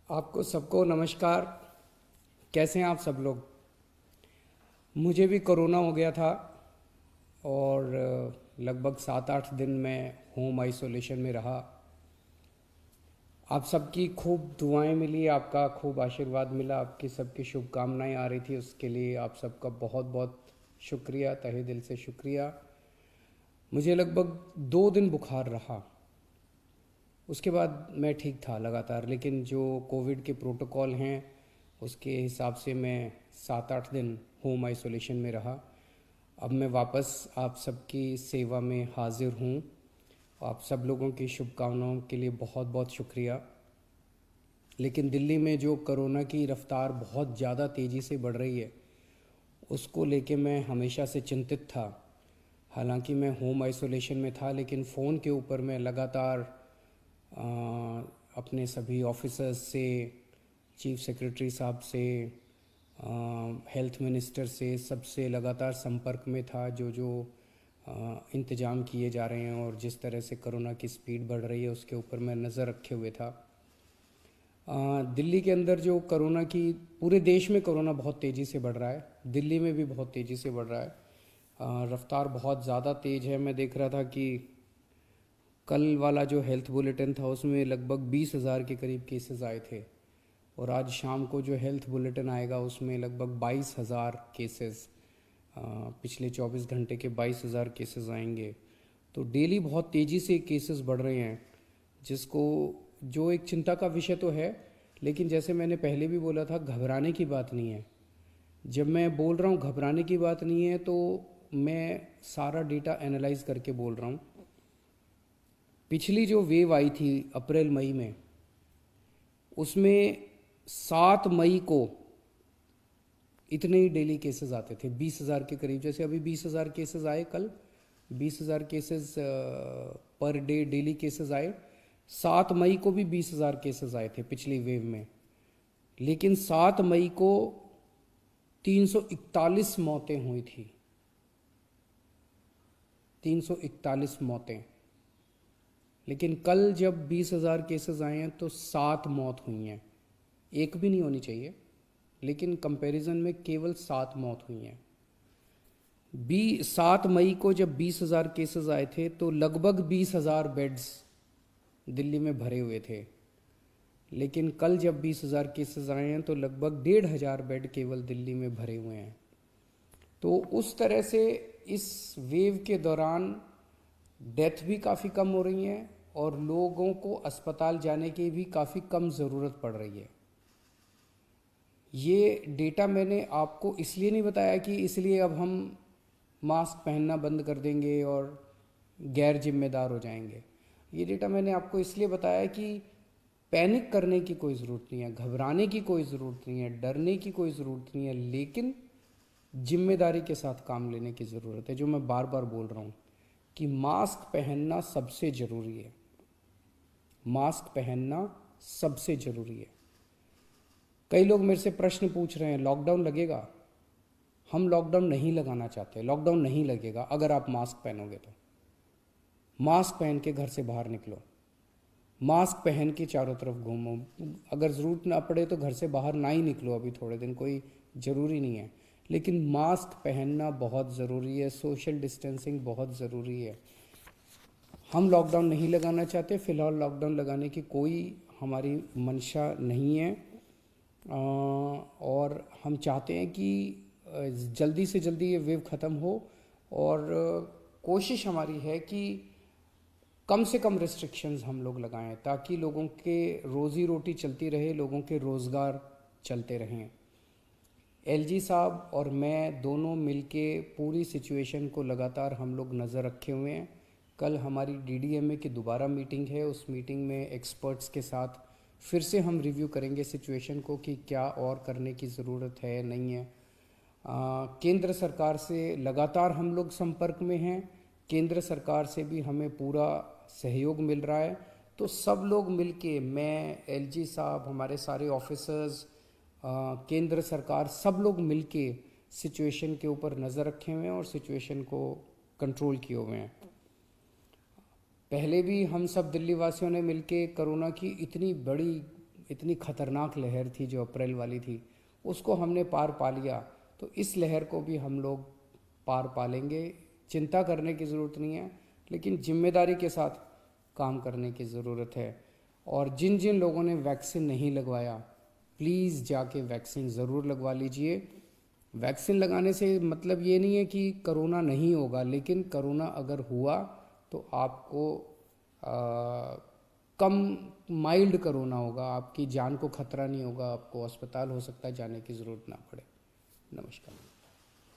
आपको सबको नमस्कार। कैसे हैं आप सब लोग? मुझे भी कोरोना हो गया था और लगभग 7-8 दिन मैं होम आइसोलेशन में रहा। आप सबकी खूब दुआएं मिली, आपका खूब आशीर्वाद मिला, आपकी सबकी शुभकामनाएं आ रही थी, उसके लिए आप सबका बहुत बहुत शुक्रिया, तहे दिल से शुक्रिया। मुझे लगभग 2 दिन बुखार रहा, उसके बाद मैं ठीक था लगातार, लेकिन जो कोविड के प्रोटोकॉल हैं उसके हिसाब से मैं 7-8 दिन होम आइसोलेशन में रहा। अब मैं वापस आप सबकी सेवा में हाजिर हूँ। आप सब लोगों की शुभकामनाओं के लिए बहुत बहुत शुक्रिया। लेकिन दिल्ली में जो कोरोना की रफ़्तार बहुत ज़्यादा तेज़ी से बढ़ रही है, उसको लेके मैं हमेशा से चिंतित था। हालांकि मैं होम आइसोलेशन में था, लेकिन फ़ोन के ऊपर मैं लगातार अपने सभी ऑफिसर्स से, चीफ सेक्रेटरी साहब से, हेल्थ मिनिस्टर से, सबसे लगातार संपर्क में था। जो जो इंतज़ाम किए जा रहे हैं और जिस तरह से कोरोना की स्पीड बढ़ रही है उसके ऊपर मैं नज़र रखे हुए था। दिल्ली के अंदर जो कोरोना की, पूरे देश में कोरोना बहुत तेज़ी से बढ़ रहा है, दिल्ली में भी बहुत तेज़ी से बढ़ रहा है। रफ्तार बहुत ज़्यादा तेज़ है। मैं देख रहा था कि कल वाला जो हेल्थ बुलेटिन था उसमें लगभग 20,000 के करीब केसेस आए थे, और आज शाम को जो हेल्थ बुलेटिन आएगा उसमें लगभग 22,000 केसेस, पिछले 24 घंटे के 22,000 केसेस आएंगे। तो डेली बहुत तेज़ी से केसेस बढ़ रहे हैं, जिसको, जो एक चिंता का विषय तो है, लेकिन जैसे मैंने पहले भी बोला था, घबराने की बात नहीं है। जब मैं बोल रहा हूँ घबराने की बात नहीं है, तो मैं सारा डेटा एनालाइज करके बोल रहा हूँ। पिछली जो वेव आई थी अप्रैल मई में, उसमें 7 मई को इतने ही डेली केसेस आते थे, 20,000 के करीब। जैसे अभी 20,000 केसेस आए, कल 20,000 cases per day daily cases आए। 7 मई को भी 20,000 केसेस आए थे पिछली वेव में, लेकिन 7 मई को 341 मौतें हुई थी। 341 मौतें। लेकिन कल जब 20,000 केसेस आए हैं तो 7 मौत हुई हैं। एक भी नहीं होनी चाहिए, लेकिन कंपैरिजन में केवल 7 मौत हुई हैं। 7 मई को जब 20,000 केसेस आए थे तो लगभग 20,000 बेड्स दिल्ली में भरे हुए थे, लेकिन कल जब 20,000 केसेस आए हैं तो लगभग 1,500 बेड केवल दिल्ली में भरे हुए हैं। तो उस तरह से इस वेव के दौरान डेथ भी काफ़ी कम हो रही हैं और लोगों को अस्पताल जाने की भी काफ़ी कम ज़रूरत पड़ रही है। ये डेटा मैंने आपको इसलिए नहीं बताया कि इसलिए अब हम मास्क पहनना बंद कर देंगे और गैर जिम्मेदार हो जाएंगे। ये डेटा मैंने आपको इसलिए बताया कि पैनिक करने की कोई ज़रूरत नहीं है, घबराने की कोई ज़रूरत नहीं है, डरने की कोई ज़रूरत नहीं है, लेकिन जिम्मेदारी के साथ काम लेने की ज़रूरत है। जो मैं बार बार बोल रहा हूँ कि मास्क पहनना सबसे ज़रूरी है। मास्क पहनना सबसे ज़रूरी है। कई लोग मेरे से प्रश्न पूछ रहे हैं, लॉकडाउन लगेगा? हम लॉकडाउन नहीं लगाना चाहते। लॉकडाउन नहीं लगेगा अगर आप मास्क पहनोगे तो। मास्क पहन के घर से बाहर निकलो, मास्क पहन के चारों तरफ घूमो। अगर ज़रूरत ना पड़े तो घर से बाहर ना ही निकलो, अभी थोड़े दिन कोई ज़रूरी नहीं है, लेकिन मास्क पहनना बहुत ज़रूरी है। सोशल डिस्टेंसिंग बहुत ज़रूरी है। हम लॉकडाउन नहीं लगाना चाहते, फ़िलहाल लॉकडाउन लगाने की कोई हमारी मंशा नहीं है, और हम चाहते हैं कि जल्दी से जल्दी ये वेव ख़त्म हो, और कोशिश हमारी है कि कम से कम रिस्ट्रिक्शंस हम लोग लगाएं, ताकि लोगों के रोज़ी रोटी चलती रहे, लोगों के रोज़गार चलते रहें। एलजी साहब और मैं दोनों मिलके पूरी सिचुएशन को लगातार हम लोग नज़र रखे हुए हैं। कल हमारी डीडीएमए की दोबारा मीटिंग है, उस मीटिंग में एक्सपर्ट्स के साथ फिर से हम रिव्यू करेंगे सिचुएशन को कि क्या और करने की ज़रूरत है, नहीं है। केंद्र सरकार से लगातार हम लोग संपर्क में हैं, केंद्र सरकार से भी हमें पूरा सहयोग मिल रहा है। तो सब लोग मिलके, मैं, एलजी साहब, हमारे सारे ऑफिसर्स, केंद्र सरकार, सब लोग मिलके सिचुएशन के ऊपर नज़र रखे हुए हैं और सिचुएशन को कंट्रोल किए हुए हैं। पहले भी हम सब दिल्ली वासियों ने मिलके कोरोना की इतनी बड़ी इतनी खतरनाक लहर थी जो अप्रैल वाली थी, उसको हमने पार पा लिया, तो इस लहर को भी हम लोग पार पा लेंगे। चिंता करने की ज़रूरत नहीं है, लेकिन जिम्मेदारी के साथ काम करने की ज़रूरत है। और जिन जिन लोगों ने वैक्सीन नहीं लगवाया, प्लीज़ जाके वैक्सीन ज़रूर लगवा लीजिए। वैक्सीन लगाने से मतलब ये नहीं है कि करोना नहीं होगा, लेकिन करोना अगर हुआ तो आपको कम माइल्ड करोना होगा, आपकी जान को खतरा नहीं होगा, आपको अस्पताल हो सकता है जाने की ज़रूरत ना पड़े। नमस्कार।